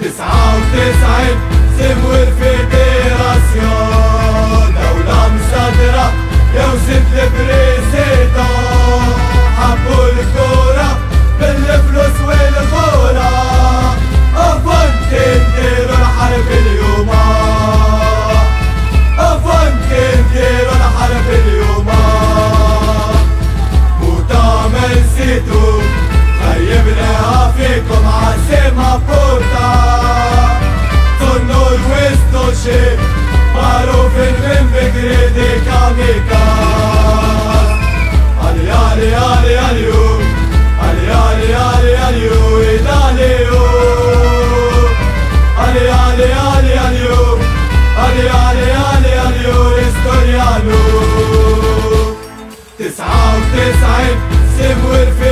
99 سمور فيدراسيون دولة مصدرة يوسف البريزيدون حبوا الكورة بالفلوس والغورة أفنتي نديروا الحرب اليوم أفنتي نديروا الحرب اليوم موتا نسيتو خيبناها فيكم عاصمة بورتا تنور وستوشي معروفين من بجريدي كاميكا علي علي علي عليو علي علي علي عليو إيداليو علي علي علي عليو علي علي علي عليو إستوريانو 99 سمور في